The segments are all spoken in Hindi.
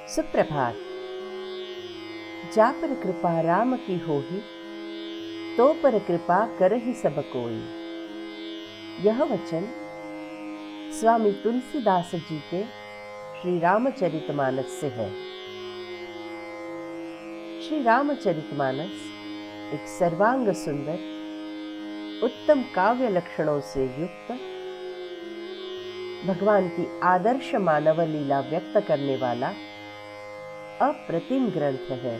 सुप्रभात। जा पर कृपा राम की होही, तो पर कृपा करहि सब कोई। यह वचन स्वामी तुलसीदास जी के श्री रामचरितमानस से है। श्री रामचरितमानस एक सर्वांग सुंदर, उत्तम काव्य लक्षणों से युक्त, भगवान की आदर्श मानव लीला व्यक्त करने वाला अप्रतिम ग्रंथ है।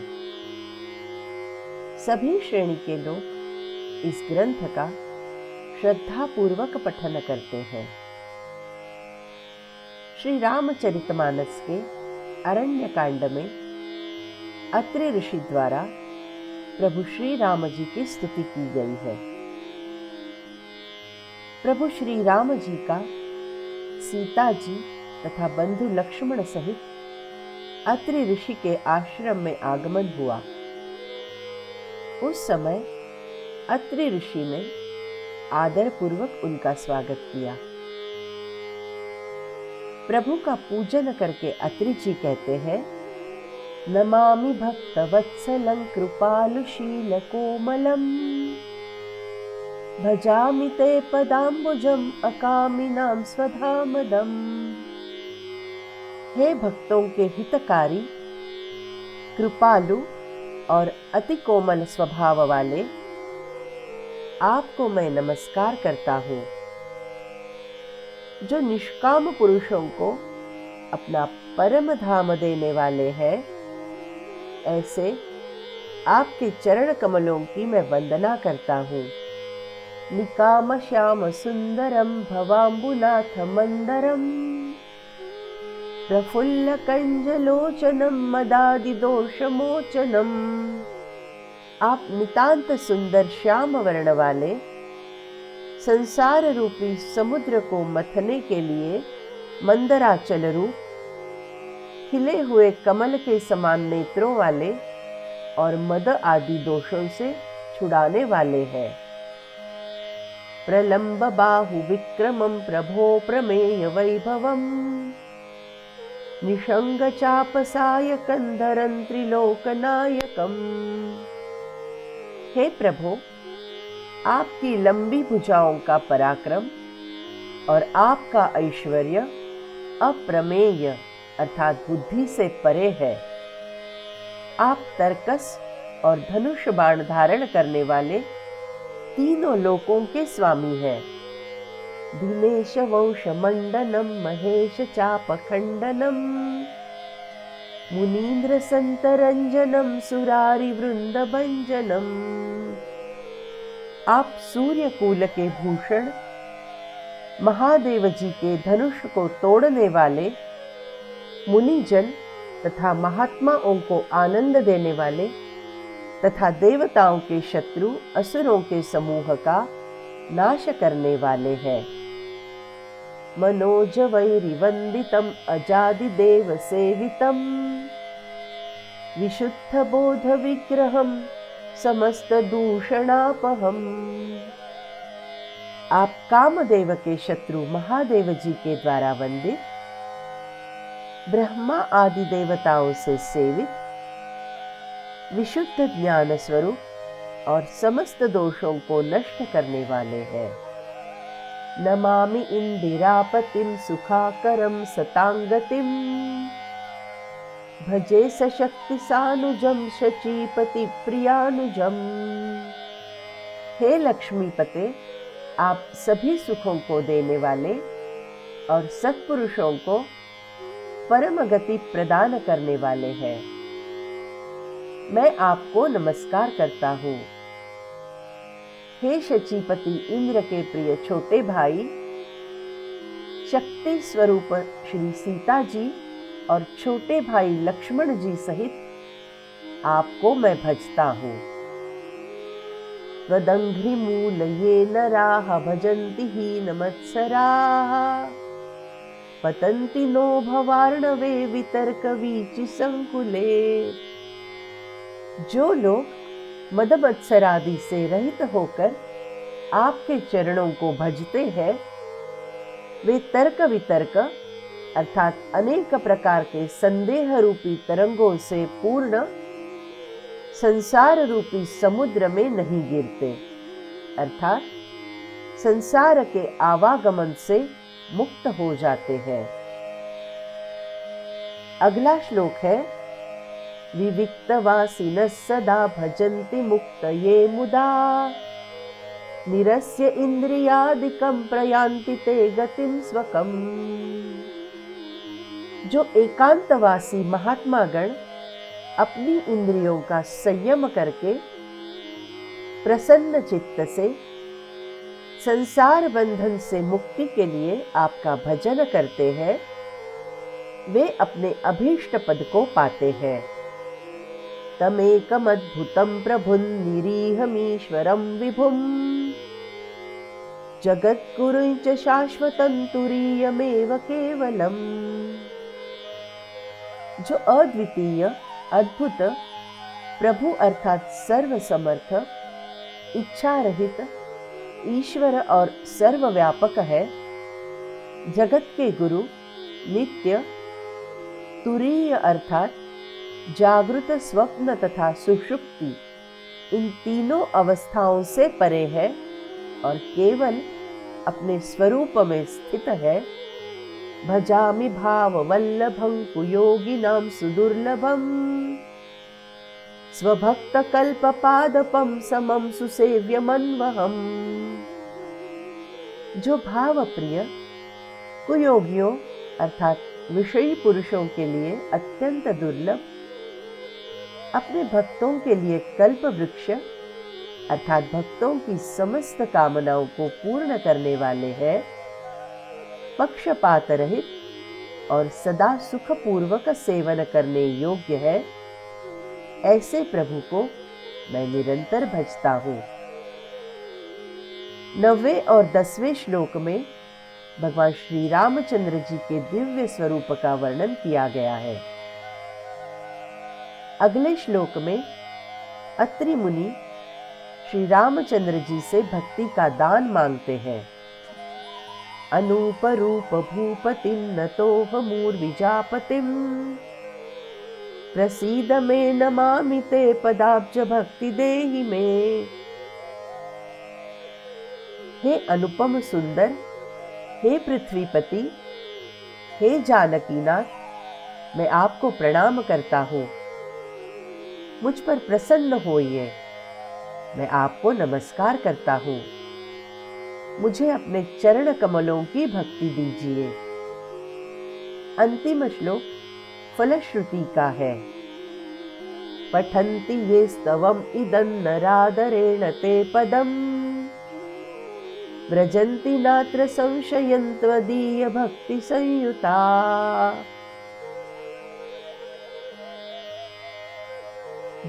सभी श्रेणी के लोग इस ग्रंथ का श्रद्धापूर्वक पठन करते हैं। श्री रामचरितमानस के अरण्य कांड में अत्रि ऋषि द्वारा प्रभु श्री राम जी की स्तुति की गई है। प्रभु श्री राम जी का सीता जी तथा बंधु लक्ष्मण सहित अत्रि ऋषि के आश्रम में आगमन हुआ। उस समय अत्रि ऋषि ने आदर पूर्वक उनका स्वागत किया। प्रभु का पूजन करके अत्रि जी कहते हैं, नमामि भक्त वत्सलं कृपालुशील कोमलम, भजामि ते पदाम्बुजम अकामिनां स्वधामदम। हे भक्तों के हितकारी, कृपालु और अति कोमल स्वभाव वाले, आपको मैं नमस्कार करता हूँ। जो निष्काम पुरुषों को अपना परम धाम देने वाले हैं, ऐसे आपके चरण कमलों की मैं वंदना करता हूँ। निकाम श्याम सुंदरम भवाम्बुनाथ मंदरम, प्रफुल्ल कंजलोचनम मदादि दोषमोचनम। आप नितांत सुंदर श्याम वर्ण वाले, संसार रूपी समुद्र को मथने के लिए मंदराचल रूप, खिले हुए कमल के समान नेत्रों वाले और मद आदि दोषों से छुड़ाने वाले हैं। प्रलंब बाहु विक्रमं प्रभो प्रमेय वैभवम, निषंग चापसायकं धरं त्रिलोकनायकम। हे प्रभु, आपकी लंबी भुजाओं का पराक्रम और आपका ऐश्वर्य अप्रमेय अर्थात बुद्धि से परे है। आप तरकस और धनुष बाण धारण करने वाले तीनों लोकों के स्वामी हैं। दिनेश वंश मंडनम महेश चाप खंडनम, मुनीन्द्र संतरंजनम सुरारि वृंद भंजनम। आप सूर्य कूल के भूषण, महादेव जी के धनुष को तोड़ने वाले, मुनिजन तथा महात्माओं को आनंद देने वाले तथा देवताओं के शत्रु असुरों के समूह का नाश करने वाले हैं। मनोज वैरिवंदितम अजादिदेव सेवितम, विशुद्ध बोध विग्रहम समस्त दूषणापहम। आप कामदेव के शत्रु महादेव जी के द्वारा वंदित, ब्रह्मा आदि देवताओं से सेवित, विशुद्ध ज्ञान स्वरूप और समस्त दोषों को नष्ट करने वाले हैं। नमामि इंदिरापतिम सुखाकरम सतांगतिम, भजे सशक्ति सानुजम शचीपति प्रियानुजम। हे लक्ष्मीपते, आप सभी सुखों को देने वाले और सत्पुरुषों को परम गति प्रदान करने वाले हैं। मैं आपको नमस्कार करता हूँ। हे शचीपति इंद्र के प्रिय छोटे भाई, शक्ति स्वरूप श्री सीता जी और छोटे भाई लक्ष्मण जी सहित आपको मैं भजता हूँ। त्वदंघ्रि मूल ये नराः भजन्ति हीन मत्सराः, पतन्ति नो भवार्णवे वितर्क वीचि संकुले। जो लोग मद मत्सरादि से रहित होकर आपके चरणों को भजते हैं, वे तर्क वितर्क अर्थात अनेक प्रकार के संदेह रूपी तरंगों से पूर्ण संसार रूपी समुद्र में नहीं गिरते, अर्थात संसार के आवागमन से मुक्त हो जाते हैं। अगला श्लोक है, विविक्तवासिनः सदा भजन्ति मुक्तये मुदा निरस्य इंद्रियादिकं प्रयान्ति ते गतिं स्वकम्। जो एकांतवासी महात्मा गण अपनी इंद्रियों का संयम करके प्रसन्न चित्त से संसार बंधन से मुक्ति के लिए आपका भजन करते हैं, वे अपने अभीष्ट पद को पाते हैं। तमेकमद्भुतं प्रभुं निरीहमीश्वरं विभुं जगद्गुरुं च शाश्वतं तुरीयमेव केवलम्। जो अद्वितीय अद्भुत प्रभु अर्थात सर्व समर्थ, इच्छा रहित ईश्वर और सर्वव्यापक है, जगत के गुरु, नित्य, तुरीय अर्थात जागृत, स्वप्न तथा सुषुप्ति, इन तीनों अवस्थाओं से परे है और केवल अपने स्वरूप में स्थित है। भजामि भाववल्लभं कुयोगिनां सुदुर्लभं स्वभक्तकल्पपादपं समं सुसेव्यमन्वहम्। जो भाव प्रिय कुयोगियों अर्थात विषयी पुरुषों के लिए अत्यंत दुर्लभ, अपने भक्तों के लिए कल्प वृक्ष अर्थात भक्तों की समस्त कामनाओं को पूर्ण करने वाले हैं, पक्षपात रहित और सदा सुखपूर्वक सेवन करने योग्य है, ऐसे प्रभु को मैं निरंतर भजता हूँ। 9वें और 10वें श्लोक में भगवान श्री रामचंद्र जी के दिव्य स्वरूप का वर्णन किया गया है। अगले श्लोक में अत्रि मुनि श्री रामचंद्र जी से भक्ति का दान मांगते हैं। अनूप रूप भूपतिं नतोऽहमूर्विजापतिं प्रसीद मे नमामि ते पदाब्ज भक्ति देहि मे। हे अनुपम सुंदर, हे पृथ्वीपति, हे जानकीनाथ, मैं आपको प्रणाम करता हूँ। मुझ पर प्रसन्न होइए, मैं आपको नमस्कार करता हूँ। मुझे अपने चरण कमलों की भक्ति दीजिए। अंतिम श्लोक फलश्रुति का है। पठन्ति ये स्तवम् इदं नरादरेण ते पदम् व्रजन्ति नात्र संशयं त्वदीय भक्ति संयुता।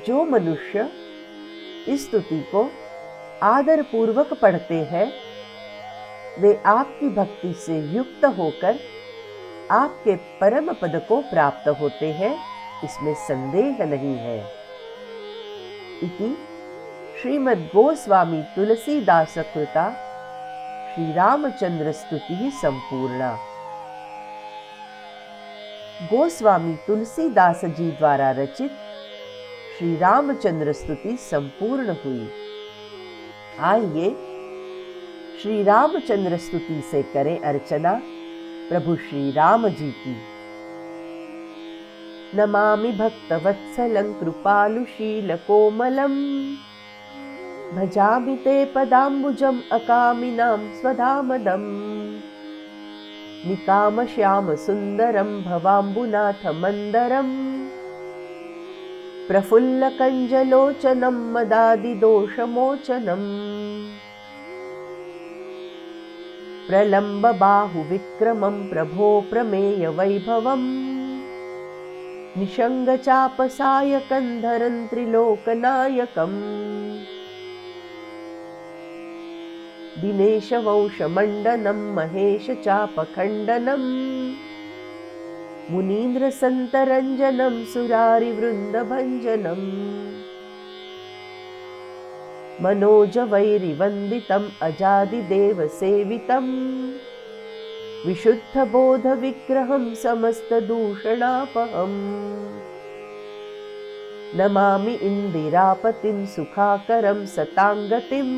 जो मनुष्य इस स्तुति को आदर पूर्वक पढ़ते हैं, वे आपकी भक्ति से युक्त होकर आपके परम पद को प्राप्त होते हैं, इसमें संदेह नहीं है। इति श्रीमद् गोस्वामी तुलसीदास कृता श्री रामचंद्र स्तुति संपूर्णा। गोस्वामी तुलसीदास जी द्वारा रचित श्री रामचंद्र स्तुति संपूर्ण हुई। आइए श्री रामचंद्र स्तुति से करें अर्चना प्रभु श्री राम जी की। नमामि भक्तवत्सलं कृपालुशीलकोमलम् भजामि ते पदाम्बुजम् अकामिनां स्वधामदम् निकामश्याम सुन्दरं भवाम्बुनाथ मन्दरम् प्रफुल्लकञ्जलोचनं मदादिदोषमोचनम् प्रलम्बबाहुविक्रमं प्रभो प्रमेयवैभवम् निषङ्गचापसायकं धरन् त्रिलोकनायकम् दिनेशवंशमण्डनं महेशचापखण्डनम् मुनीन्द्रसन्तरञ्जनं सुरारिवृन्दभञ्जनम् मनोजवैरिवन्दितम् अजादिदेवसेवितम् विशुद्धबोधविग्रहं समस्तदूषणापहम् नमामि इन्दिरापतिं सुखाकरं सताङ्गतिं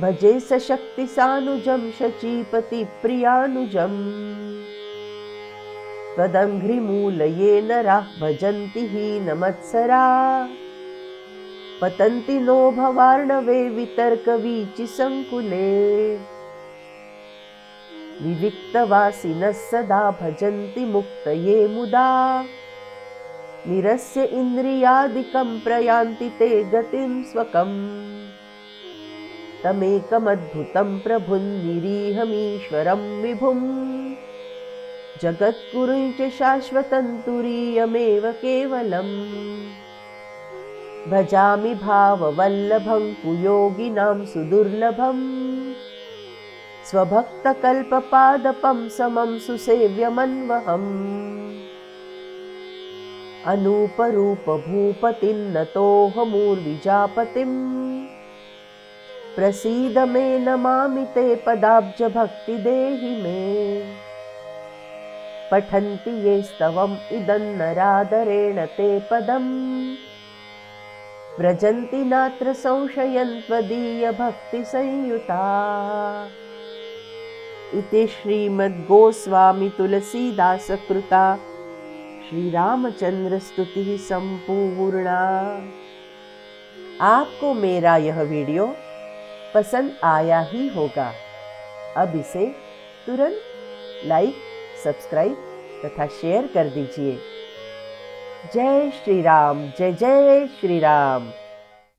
भजे सशक्तिसानुजं शचीपतिप्रियानुजम् त्वदङ्घ्रिमूलये नराः भजन्ति हीनमत्सरा पतन्ति नो भवार्णवे वितर्कवीचिसङ्कुले विविक्तवासिनः सदा भजन्ति मुक्तये मुदा निरस्य इन्द्रियादिकं प्रयान्ति ते गतिं स्वकम् तमेकमद्भुतं प्रभुं निरीहमीश्वरं विभुं जगद्गुरुं च शाश्वतं तुरीयमेव केवलम् भजामि भाववल्लभं कुयोगिनां सुदुर्लभम् स्वभक्तकल्पपादपं समं सुसेव्यमन्वहम् अनूपरूपभूपतिं नतोऽहमूर्विजापतिम् प्रसीद मे नमामि ते पदाब्जभक्तिदेहि मे पठन्ति ये स्तवम् इदं नरादरेण ते पदम् व्रजन्ति नात्र संशयं त्वदीयभक्तिसंयुता इति श्रीमद्गोस्वामी तुलसीदासकृता श्रीरामचंद्र स्तुति संपूर्णा। आपको मेरा यह वीडियो पसंद आया ही होगा। अब इसे तुरंत लाइक, सब्सक्राइब तथा शेयर कर दीजिए। जय श्री राम, जय जय श्री राम।